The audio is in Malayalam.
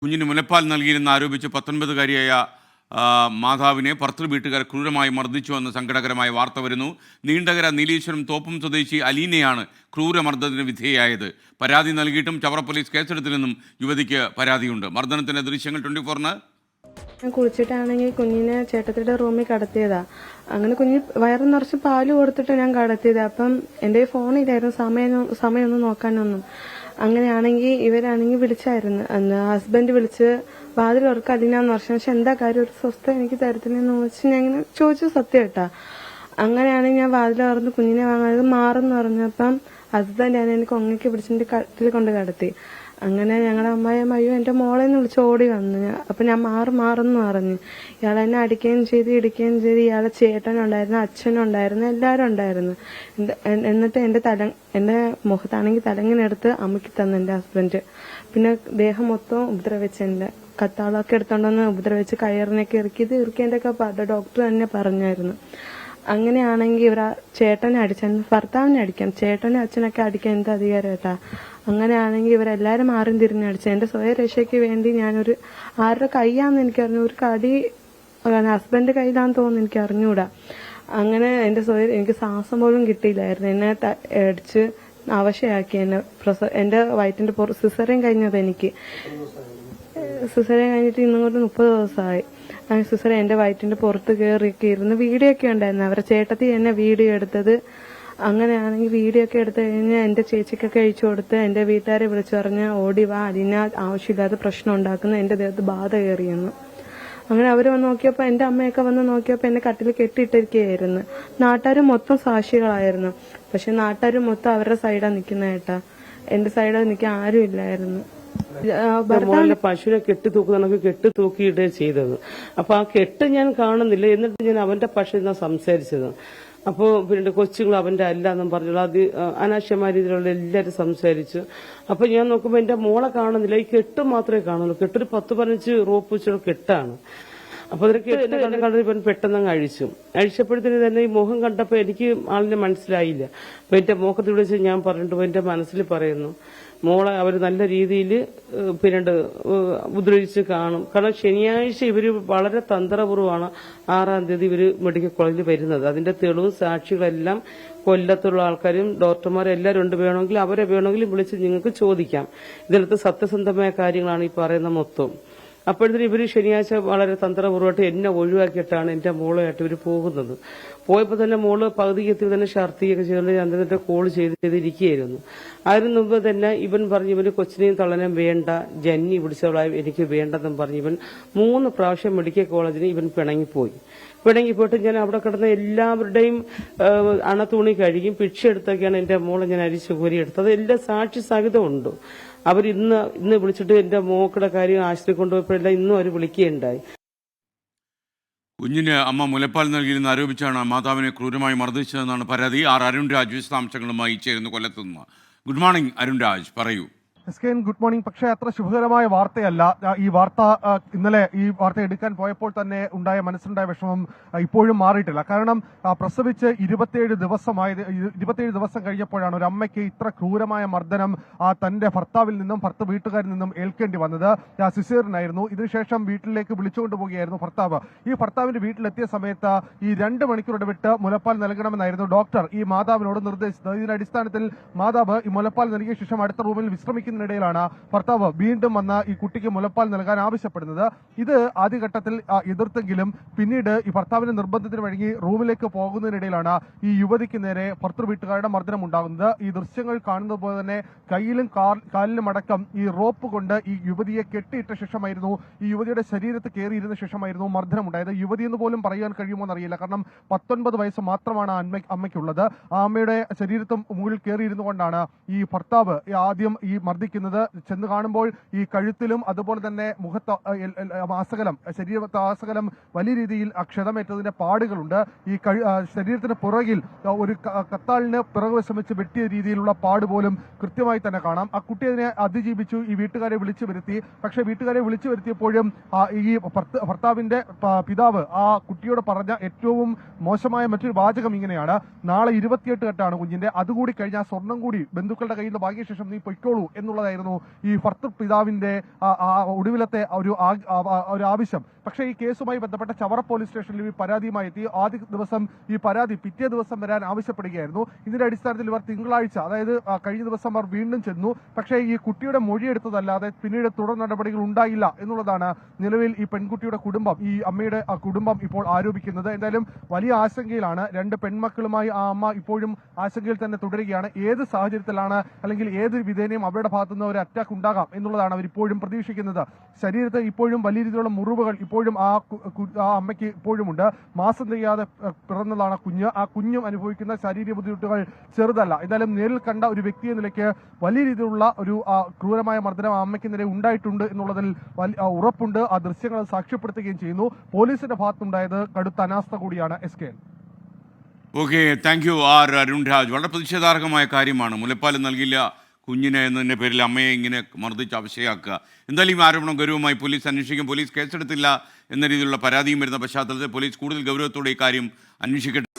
കുഞ്ഞിന് മുലപ്പാൽ നൽകിയിരുന്ന ആരോപിച്ച് 19-കാരിയായ മാതാവിനെ ഭർത്തൃ വീട്ടുകാർ ക്രൂരമായി മർദ്ദിച്ചുവെന്ന സങ്കടകരമായ വാർത്ത വരുന്നു. നീണ്ടകര നീലീശ്വരം തോപ്പും സ്വദേശി അലീനയാണ് ക്രൂരമർദ്ദനത്തിന് വിധേയയായത്. പരാതി നൽകിയിട്ടും ചവറ പോലീസ് കേസെടുത്തില്ലെന്നും യുവതിക്ക് പരാതിയുണ്ട്. മർദ്ദനത്തിന്റെ ദൃശ്യങ്ങൾ 24-ന്. ഞാൻ കുളിച്ചിട്ടാണെങ്കിൽ കുഞ്ഞിനെ ചേട്ടത്തിയുടെ റൂമിൽ കടത്തിയതാ. അങ്ങനെ കുഞ്ഞ് വയറ് നിറച്ച് പാല് കൊടുത്തിട്ട് ഞാൻ കടത്തിയതാ. അപ്പം എൻ്റെ ഫോണിലായിരുന്നു സമയമൊന്നും നോക്കാനൊന്നും. അങ്ങനെയാണെങ്കിൽ ഇവരാണെങ്കിൽ വിളിച്ചായിരുന്നു. ഹസ്ബൻഡ് വിളിച്ച് വാതിൽ ഉറക്കം അലിനാന്ന് പറഞ്ഞു. പക്ഷെ എന്താ കാര്യം, ഒരു സ്വസ്ഥ എനിക്ക് തരത്തില്ലെന്ന് വെച്ച് ഞാൻ ഇങ്ങനെ ചോദിച്ചു. സത്യം കേട്ടാ. അങ്ങനെയാണെങ്കിൽ ഞാൻ വാതിൽ തുറന്ന് കുഞ്ഞിനെ വാങ്ങാതെ മാറെന്ന് പറഞ്ഞപ്പം ഹസ്ബൻഡ് എനിക്ക് ഒങ്ങയ്ക്ക് പിടിച്ചിട്ട് കട്ടിൽ കൊണ്ട് കടത്തി. അങ്ങനെ ഞങ്ങളുടെ അമ്മായിയമ്മ അയ്യോ എൻ്റെ മോളെന്ന് വിളിച്ച് ഓടി വന്നു. അപ്പം ഞാൻ മാറെന്ന് പറഞ്ഞു. ഇയാളെന്നെ അടിക്കുകയും ചെയ്ത് ഇടിക്കുകയും ചെയ്ത്. ഇയാളെ ചേട്ടനുണ്ടായിരുന്നു, അച്ഛനുണ്ടായിരുന്നു, എല്ലാവരും ഉണ്ടായിരുന്നു. എന്നിട്ട് എൻ്റെ മുഖത്താണെങ്കിൽ തലങ്ങിനെടുത്ത് അമ്മയ്ക്ക് തന്നു എൻ്റെ ഹസ്ബൻഡ്. പിന്നെ ദേഹം മൊത്തം ഉപദ്രവിച്ച്, എൻ്റെ കത്താളൊക്കെ എടുത്തോണ്ടെന്ന് ഉപദ്രവിച്ച്, കയറിനൊക്കെ ഇറുക്കിയതിൻ്റെ ഒക്കെ ഡോക്ടർ തന്നെ പറഞ്ഞായിരുന്നു. അങ്ങനെയാണെങ്കിൽ ഇവർ ചേട്ടനെ അടിച്ചാൽ ഭർത്താവിനെ അടിക്കാം, ചേട്ടനെ അച്ഛനൊക്കെ അടിക്കാൻ എന്ത് അധികാരം കേട്ടാ. അങ്ങനെയാണെങ്കിൽ ഇവരെല്ലാരും മാറി തിരിഞ്ഞടിച്ചു. എന്റെ സ്വയരക്ഷയ്ക്ക് വേണ്ടി ഞാനൊരു ആരുടെ കൈയാന്ന് എനിക്കറിഞ്ഞു, ഒരു കടി ഹസ്ബൻഡ് കയ്യിലാന്ന് തോന്നുന്നു, എനിക്ക് അറിഞ്ഞൂടാ. അങ്ങനെ എനിക്ക് ശ്വാസം പോലും കിട്ടിയില്ലായിരുന്നു. എന്നെ അടിച്ച് അവശയാക്കി. എന്റെ വയറ്റിന്റെ സിസേറിയൻ കഴിഞ്ഞത് എനിക്ക്. സിസേറിയൻ കഴിഞ്ഞിട്ട് ഇന്നുകൊണ്ട് 30 ദിവസമായി. സിസേറിയൻ എന്റെ വയറ്റിന്റെ പുറത്ത് കയറിയൊക്കെ ഇരുന്ന് വീഡിയോ ഒക്കെ ഉണ്ടായിരുന്നു. അവരുടെ ചേട്ടത്തി എന്നെ വീഡിയോ എടുത്തത്. അങ്ങനെയാണെങ്കിൽ വീഡിയോ ഒക്കെ എടുത്തു കഴിഞ്ഞാൽ എന്റെ ചേച്ചിക്കൊക്കെ അയച്ചു കൊടുത്ത് എന്റെ വീട്ടുകാരെ വിളിച്ചു പറഞ്ഞ് ഓടി വാ, അതിന് ആവശ്യമില്ലാതെ പ്രശ്നം ഉണ്ടാക്കുന്ന എന്റെ ദേഹത്ത് ബാധ കയറിയെന്ന്. അങ്ങനെ അവർ വന്ന് നോക്കിയപ്പോൾ എന്റെ അമ്മയൊക്കെ വന്ന് നോക്കിയപ്പോൾ എന്നെ കട്ടിൽ കെട്ടിയിട്ടിരിക്കുകയായിരുന്നു. നാട്ടുകാർ മൊത്തം സാക്ഷികളായിരുന്നു. പക്ഷെ നാട്ടുകാർ മൊത്തം അവരുടെ സൈഡാ നിൽക്കുന്ന കേട്ടാ. എന്റെ സൈഡിൽ നിൽക്കാൻ ആരും ഇല്ലായിരുന്നു. പശുവിനെ കെട്ടി തൂക്കുന്നതൊക്കെ കെട്ടി തൂക്കിയിട്ടേ ചെയ്തത്. അപ്പൊ ആ കെട്ട് ഞാൻ കാണുന്നില്ല. എന്നിട്ട് ഞാൻ അവന്റെ പശുവിനാ സംസാരിച്ചത്. അപ്പോൾ പിന്നെ കൊച്ചുങ്ങൾ അവന്റെ അല്ല എന്നും പറഞ്ഞുള്ള അത് അനാവശ്യമായ രീതിയിലുള്ള എല്ലാവരും സംസാരിച്ചു. അപ്പൊ ഞാൻ നോക്കുമ്പോ എന്റെ മോളെ കാണുന്നില്ല, ഈ കെട്ട് മാത്രമേ കാണുള്ളൂ. കെട്ടൊരു 10-15 റോപ്പ് വെച്ചുള്ള കെട്ടാണ്. അപ്പൊ അതിനൊക്കെ ഇവൻ പെട്ടെന്ന് അങ്ങ് അഴിച്ചപ്പോഴത്തേന് തന്നെ ഈ മുഖം കണ്ടപ്പോ എനിക്ക് ആളിനെ മനസ്സിലായില്ല. അപ്പൊ എന്റെ മുഖത്ത് വിളിച്ച് ഞാൻ പറഞ്ഞിട്ട് എന്റെ മനസ്സിൽ പറയുന്നു, മോളെ അവർ നല്ല രീതിയിൽ പിന്നീട് ഉപദ്രവിച്ച് കാണും. കാരണം ശനിയാഴ്ച ഇവര് വളരെ തന്ത്രപൂർവ്വമാണ് 6-ാം തീയതി ഇവര് മെഡിക്കൽ കോളേജിൽ വരുന്നത്. അതിന്റെ തെളിവും സാക്ഷികളെല്ലാം കൊല്ലത്തുള്ള ആൾക്കാരും ഡോക്ടർമാരും എല്ലാവരും ഉണ്ട്. അവരെ വേണമെങ്കിലും വിളിച്ച് നിങ്ങൾക്ക് ചോദിക്കാം. ഇതിനകത്ത് സത്യസന്ധമായ കാര്യങ്ങളാണ് ഈ പറയുന്ന മൊത്തം. അപ്പോഴത്തേനും ഇവര് ശനിയാഴ്ച വളരെ തന്ത്രപൂർവ്വമായിട്ട് എന്നെ ഒഴിവാക്കിയിട്ടാണ് എന്റെ മോളുമായിട്ട് ഇവര് പോകുന്നത്. പോയപ്പോ തന്നെ മോള് പകുതിക്ക് എത്തി തന്നെ ഛർദിയൊക്കെ ചെയ്തുകൊണ്ട് ഞാൻ എന്നിട്ട് കോൾ ചെയ്തിരിക്കുകയായിരുന്നു. അതിന് മുമ്പ് തന്നെ ഇവൻ പറഞ്ഞു ഇവന് കൊച്ചിനെയും തള്ളനെയും വേണ്ട, ജന്നി പിടിച്ചവളായി എനിക്ക് വേണ്ടെന്നും പറഞ്ഞ് ഇവൻ 3 പ്രാവശ്യം മെഡിക്കൽ കോളേജിന് ഇവൻ പിണങ്ങിപ്പോയിട്ട് ഞാൻ അവിടെ കിടന്ന എല്ലാവരുടെയും അണത്തുണി കഴുകി ഭിക്ഷ എടുത്തൊക്കെയാണ് എന്റെ മോളെ ഞാൻ അരിച്ചു കോരിയെടുത്തത്. എല്ലാം സാക്ഷി സഹിതമുണ്ട്. അവർ ഇന്ന് വിളിച്ചിട്ട് എന്റെ മോക്കളുടെ കാര്യം ആശുപത്രി കൊണ്ടുപോയപ്പോഴെല്ലാം ഇന്നും അവർ വിളിക്കുകയുണ്ടായി. കുഞ്ഞിന് അമ്മ മുലപ്പാൽ നൽകിയിരുന്ന ആരോപിച്ചാണ് മാതാവിനെ ക്രൂരമായി മർദ്ദിച്ചതെന്നാണ് പരാതി. അരുൺ രാജ് വിശദാംശങ്ങളുമായി ചേരുന്നു കൊല്ലത്തുനിന്ന്. ഗുഡ് മോർണിംഗ് അരുൺ രാജ്, പറയൂ. Good morning. പക്ഷേ അത്ര ശുഭകരമായ വാർത്തയല്ല ഈ വാർത്ത. ഇന്നലെ ഈ വാർത്ത എടുക്കാൻ പോയപ്പോൾ തന്നെ മനസ്സിലുണ്ടായ വിഷമം ഇപ്പോഴും മാറിയിട്ടില്ല. കാരണം പ്രസവിച്ച് 27 ദിവസം കഴിഞ്ഞപ്പോഴാണ് ഒരു അമ്മയ്ക്ക് ഇത്ര ക്രൂരമായ മർദ്ദനം തന്റെ ഭർത്താവിൽ നിന്നും ഭർത്തൃ വീട്ടുകാരിൽ നിന്നും ഏൽക്കേണ്ടി വന്നത്. സിസേറിയനായിരുന്നു. ഇതിനുശേഷം വീട്ടിലേക്ക് വിളിച്ചുകൊണ്ടുപോവുകയായിരുന്നു ഭർത്താവ്. ഈ ഭർത്താവിന്റെ വീട്ടിലെത്തിയ സമയത്ത് ഈ 2 മണിക്കൂർ ഇടവിട്ട് മുലപ്പാൽ നൽകണമെന്നായിരുന്നു ഡോക്ടർ ഈ മാതാവിനോട് നിർദ്ദേശിച്ചത്. ഇതിന്റെ അടിസ്ഥാനത്തിൽ മാതാവ് ഈ മുലപ്പാൽ നൽകിയ ശേഷം അടുത്ത റൂമിൽ വിശ്രമിക്കുന്ന ിടയിലാണ് ഭർത്താവ് വീണ്ടും വന്ന് ഈ കുട്ടിക്ക് മുലപ്പാൽ നൽകാൻ ആവശ്യപ്പെടുന്നത്. ഇത് ആദ്യഘട്ടത്തിൽ എതിർത്തെങ്കിലും പിന്നീട് ഈ ഭർത്താവിന്റെ നിർബന്ധത്തിന് വഴങ്ങി റൂമിലേക്ക് പോകുന്നതിനിടയിലാണ് ഈ യുവതിക്ക് നേരെ ഭർത്തൃ വീട്ടുകാരുടെ മർദ്ദനം ഉണ്ടാകുന്നത്. ഈ ദൃശ്യങ്ങൾ കാണുന്നത് പോലെ തന്നെ കയ്യിലും കാലിലും അടക്കം ഈ റോപ്പ് കൊണ്ട് ഈ യുവതിയെ കെട്ടിയിട്ട ശേഷമായിരുന്നു, ഈ യുവതിയുടെ ശരീരത്ത് കയറിയിരുന്ന ശേഷമായിരുന്നു മർദ്ദനം ഉണ്ടായത്. യുവതി എന്ന് പോലും പറയാൻ കഴിയുമോ എന്നറിയില്ല. കാരണം 19 വയസ്സ് മാത്രമാണ് അമ്മയ്ക്കുള്ളത്. ആ അമ്മയുടെ ശരീരത്തും മുകളിൽ കയറിയിരുന്നു കൊണ്ടാണ് ഈ ഭർത്താവ് ആദ്യം ഈ ചെന്ന് കാണുമ്പോൾ ഈ കഴുത്തിലും അതുപോലെ തന്നെ മുഖത്ത് ശരീരത്താസകലം വലിയ രീതിയിൽ ക്ഷതമേറ്റതിന്റെ പാടുകളുണ്ട്. ഈ ശരീരത്തിന് പുറകിൽ ഒരു കത്താളിന് പിറകുവശം വെച്ച് വെട്ടിയ രീതിയിലുള്ള പാട് പോലും കൃത്യമായി തന്നെ കാണാം. ആ കുട്ടി അതിനെ അതിജീവിച്ചു. ഈ വീട്ടുകാരെ വിളിച്ചു വരുത്തി. പക്ഷെ വീട്ടുകാരെ വിളിച്ചു വരുത്തിയപ്പോഴും ഈ ഭർത്താവിന്റെ പിതാവ് ആ കുട്ടിയോട് പറഞ്ഞ ഏറ്റവും മോശമായ മറ്റൊരു വാചകം ഇങ്ങനെയാണ്: നാളെ 28 കെട്ടാണ് കുഞ്ഞിന്റെ, അതുകൂടി കഴിഞ്ഞാൽ സ്വർണം കൂടി ബന്ധുക്കളുടെ കയ്യിൽ നിന്ന് വാങ്ങിയ ശേഷം നീ പൊയ്ക്കോളൂ എന്ന് എന്നുള്ളതായിരുന്നു ഈ ഭർത്തൃപിതാവിന്റെ ഒടുവിലത്തെ ഒരു ആവശ്യം. പക്ഷേ ഈ കേസുമായി ബന്ധപ്പെട്ട ചവറ പോലീസ് സ്റ്റേഷനിൽ ഈ പരാതിയുമായി എത്തി. ആദ്യ ദിവസം ഈ പരാതി പിറ്റേ ദിവസം വരാൻ ആവശ്യപ്പെടുകയായിരുന്നു. ഇതിന്റെ അടിസ്ഥാനത്തിൽ ഇവർ തിങ്കളാഴ്ച, അതായത് കഴിഞ്ഞ ദിവസം അവർ വീണ്ടും ചെന്നു. പക്ഷേ ഈ കുട്ടിയുടെ മൊഴിയെടുത്തതല്ലാതെ പിന്നീട് തുടർ നടപടികൾ ഉണ്ടായില്ല എന്നുള്ളതാണ് നിലവിൽ ഈ പെൺകുട്ടിയുടെ കുടുംബം, ഈ അമ്മയുടെ കുടുംബം ഇപ്പോൾ ആരോപിക്കുന്നത്. എന്തായാലും വലിയ ആശങ്കയിലാണ്. 2 പെൺമക്കളുമായി ആ അമ്മ ഇപ്പോഴും ആശങ്കയിൽ തന്നെ തുടരുകയാണ്. ഏത് സാഹചര്യത്തിലാണ് അല്ലെങ്കിൽ ഏത് വിധേനയും അവരുടെ ഭാഗത്തുനിന്ന് ഒരു അറ്റാക്ക് ഉണ്ടാകാം എന്നുള്ളതാണ് അവർ ഇപ്പോഴും പ്രതീക്ഷിക്കുന്നത്. ശരീരത്തിൽ ഇപ്പോഴും വലിയ രീതിയിലുള്ള മുറിവുകൾ ഇപ്പോഴും ആ അമ്മയ്ക്ക് ഇപ്പോഴും ഉണ്ട്. മാസം തികയാതെ പിറന്നതാണ് കുഞ്ഞ്. ആ കുഞ്ഞും അനുഭവിക്കുന്ന ശാരീരിക ബുദ്ധിമുട്ടുകൾ ചെറുതല്ല. എന്തായാലും നേരിൽ കണ്ട ഒരു വ്യക്തി എന്ന നിലയ്ക്ക് വലിയ രീതിയിലുള്ള ഒരു ക്രൂരമായ മർദ്ദനം ആ അമ്മയ്ക്ക് നേരെ ഉണ്ടായിട്ടുണ്ട് എന്നുള്ളതിൽ ഉറപ്പുണ്ട്. ആ ദൃശ്യങ്ങൾ സാക്ഷ്യപ്പെടുത്തുകയും ചെയ്യുന്നു. പോലീസിന്റെ ഭാഗത്തുണ്ടായത് കടുത്ത അനാസ്ഥ കൂടിയാണ്. SKN. Okay, thank you are Arun Raj. വളരെ പ്രതിഷേധാർഹമായ കാര്യമാണ്. മുലപ്പാൽ നൽകില്ല കുഞ്ഞിനെ എന്നതിൻ്റെ പേരിൽ അമ്മയെ ഇങ്ങനെ മർദ്ദിച്ച് അവശയാക്കുക. എന്തായാലും ഈ ആരോപണം ഗൗരവമായി പോലീസ് അന്വേഷിക്കും. പോലീസ് കേസെടുത്തില്ല എന്ന രീതിയിലുള്ള പരാതിയും വരുന്ന പശ്ചാത്തലത്തിൽ പോലീസ് കൂടുതൽ ഗൗരവത്തോടെ ഈ കാര്യം അന്വേഷിക്കട്ടെ.